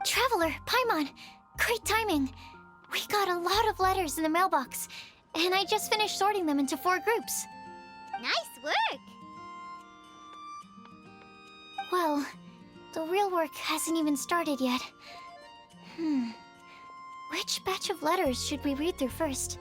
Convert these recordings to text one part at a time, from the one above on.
Traveler, Paimon, great timing. We got a lot of letters in the mailbox, and I just finished sorting them into 4 groups. Nice work! Well, the real work hasn't even started yet. Which batch of letters should we read through first?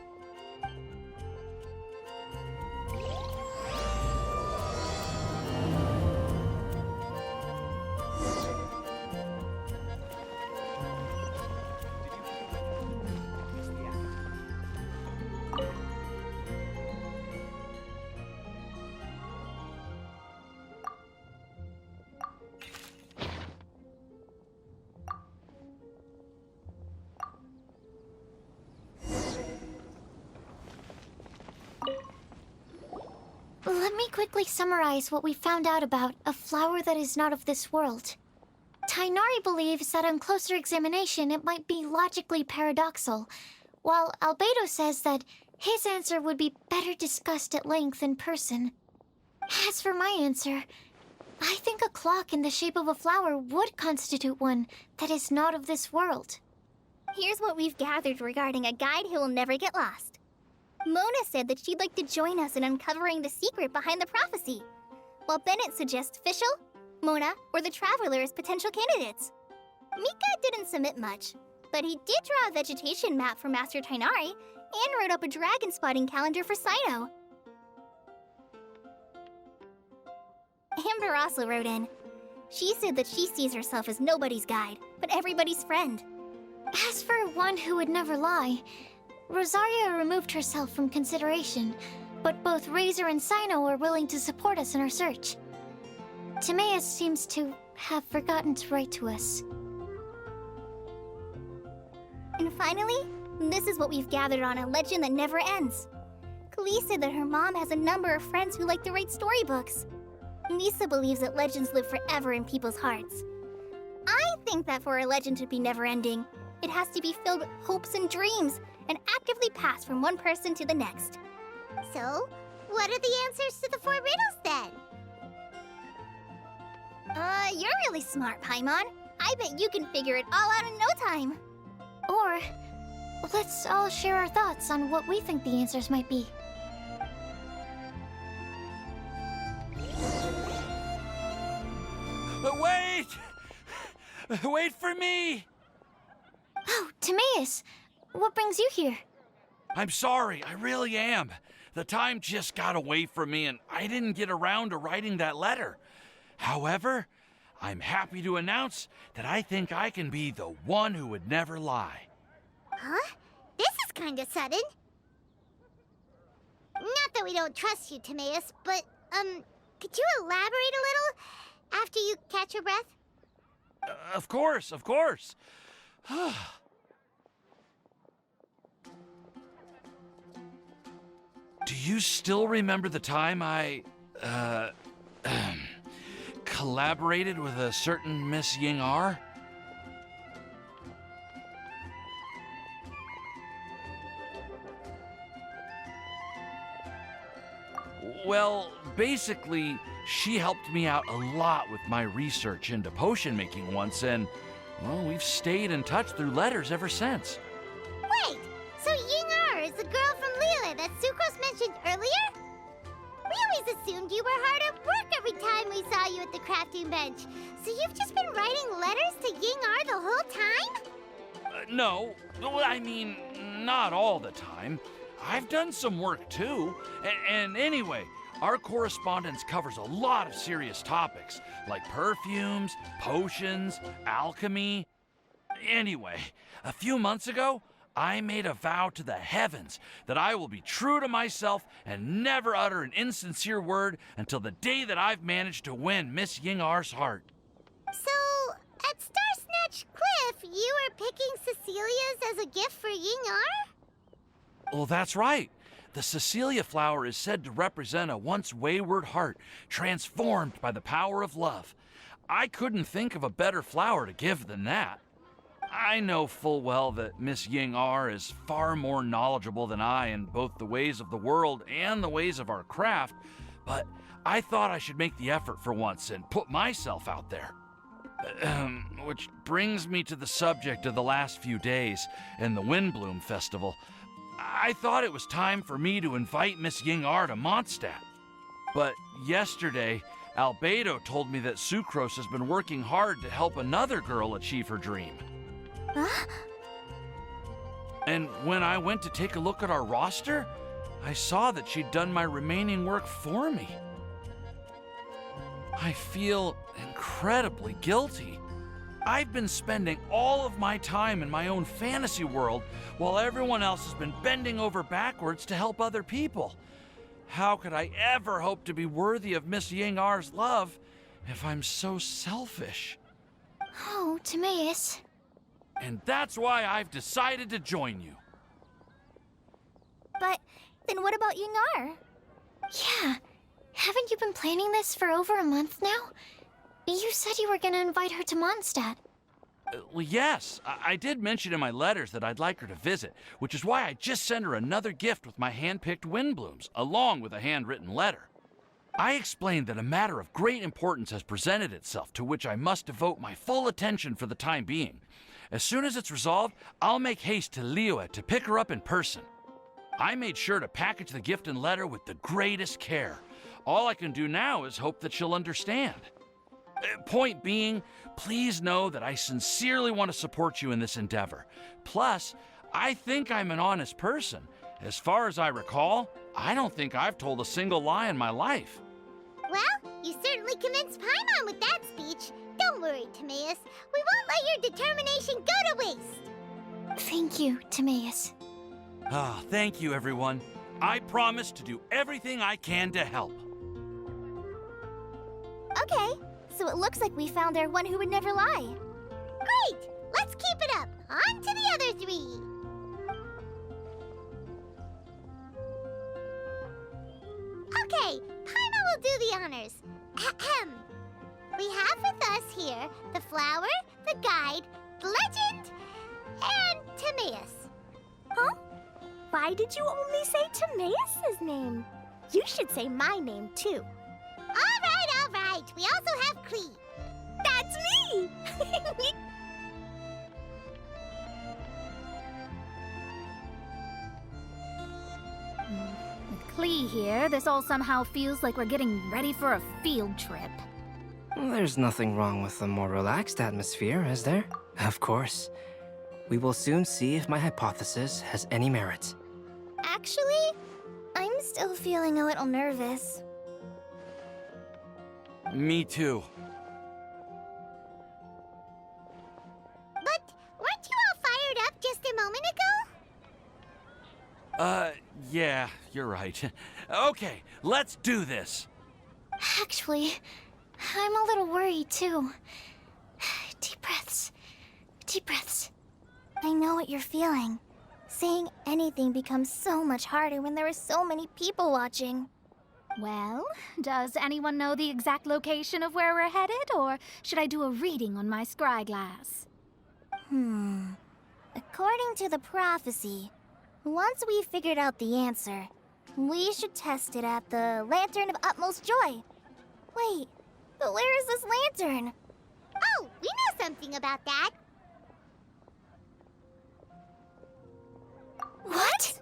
Let me quickly summarize what we found out about a flower that is not of this world. Tighnari believes that on closer examination it might be logically paradoxal, while Albedo says that his answer would be better discussed at length in person. As for my answer, I think a clock in the shape of a flower would constitute one that is not of this world. Here's what we've gathered regarding a guide who will never get lost. Mona said that she'd like to join us in uncovering the secret behind the prophecy, while Bennett suggests Fischl, Mona, or the Traveler as potential candidates. Mika didn't submit much, but he did draw a vegetation map for Master Tighnari and wrote up a dragon spotting calendar for Cyno. Amber also wrote in. She said that she sees herself as nobody's guide, but everybody's friend. As for one who would never lie, Rosaria removed herself from consideration, but both Razor and Cyno are willing to support us in our search. TIMAEUS seems to have forgotten to write to us. And finally, this is what we've gathered on a legend that never ends. Klee said that her mom has a number of friends who like to write storybooks. Lisa believes that legends live forever in people's hearts. I think that for a legend to be never-ending, it has to be filled with hopes and dreams, and actively passed from one person to the next. So, what are the answers to the 4 riddles then? You're really smart, Paimon. I bet you can figure it all out in no time. Or, let's all share our thoughts on what we think the answers might be. Wait! Wait for me! Oh, TIMAEUS! What brings you here? I'm sorry, I really am. The time just got away from me and I didn't get around to writing that letter. However, I'm happy to announce that I think I can be the one who would never lie. Huh? This is kinda sudden. Not that we don't trust you, TIMAEUS, but, could you elaborate a little after you catch your breath? Of course, of course. Do you still remember the time I, collaborated with a certain Miss YING'ER? Well, basically, she helped me out a lot with my research into potion making once, and, well, we've stayed in touch through letters ever since. Wait, so YING'ER is the girl from Liyue that Sucrose mentioned earlier? We always assumed you were hard at work every time we saw you at the crafting bench. So you've just been writing letters to YING'ER the whole time? No, well, I mean, not all the time. I've done some work too. And anyway, our correspondence covers a lot of serious topics, like perfumes, potions, alchemy. Anyway, a few months ago, I made a vow to the heavens that I will be true to myself and never utter an insincere word until the day that I've managed to win Miss YING'ER's heart. So, at Star Snatch Cliff, you were picking Cecilia's as a gift for YING'ER? Well, that's right. The Cecilia flower is said to represent a once wayward heart transformed by the power of love. I couldn't think of a better flower to give than that. I know full well that Miss YING'ER is far more knowledgeable than I in both the ways of the world and the ways of our craft, but I thought I should make the effort for once and put myself out there. Which brings me to the subject of the last few days and the Windbloom Festival. I thought it was time for me to invite Miss YING'ER to Mondstadt. But yesterday, Albedo told me that Sucrose has been working hard to help another girl achieve her dream. Huh? And when I went to take a look at our roster, I saw that she'd done my remaining work for me. I feel incredibly guilty. I've been spending all of my time in my own fantasy world while everyone else has been bending over backwards to help other people. How could I ever hope to be worthy of Miss YING'ER's love if I'm so selfish? Oh, TIMAEUS. And that's why I've decided to join you. But then what about YING'ER? Yeah. Haven't you been planning this for over a month now? You said you were gonna invite her to Mondstadt. Well, yes, I did mention in my letters that I'd like her to visit, which is why I just sent her another gift with my hand-picked Windblooms, along with a handwritten letter. I explained that a matter of great importance has presented itself to which I must devote my full attention for the time being. As soon as it's resolved, I'll make haste to Liyue to pick her up in person. I made sure to package the gift and letter with the greatest care. All I can do now is hope that she'll understand. Point being, please know that I sincerely want to support you in this endeavor. Plus, I think I'm an honest person. As far as I recall, I don't think I've told a single lie in my life. Well, you certainly convinced Paimon with that speech. Don't worry, TIMAEUS. We won't let your determination go to waste. Thank you, TIMAEUS. Ah, thank you, everyone. I promise to do everything I can to help. Okay, so it looks like we found our one who would never lie. Great! Let's keep it up. On to the other three. Okay, Paimon will do the honors. Ahem. We have with us here the flower, the guide, the legend, and TIMAEUS. Huh? Why did you only say TIMAEUS' name? You should say my name, too. All right. We also have Klee. That's me! With Klee here, this all somehow feels like we're getting ready for a field trip. There's nothing wrong with a more relaxed atmosphere, is there? Of course. We will soon see if my hypothesis has any merit. Actually, I'm still feeling a little nervous. Me too. But weren't you all fired up just a moment ago? Yeah, you're right. Okay, let's do this. Actually, I'm a little worried too. Deep breaths. Deep breaths. I know what you're feeling. Saying anything becomes so much harder when there are so many people watching. Well, does anyone know the exact location of where we're headed, or should I do a reading on my scry glass? According to the prophecy, once we've figured out the answer, we should test it at the Lantern of Utmost Joy. Wait, but where is this lantern? Oh, we know something about that. What?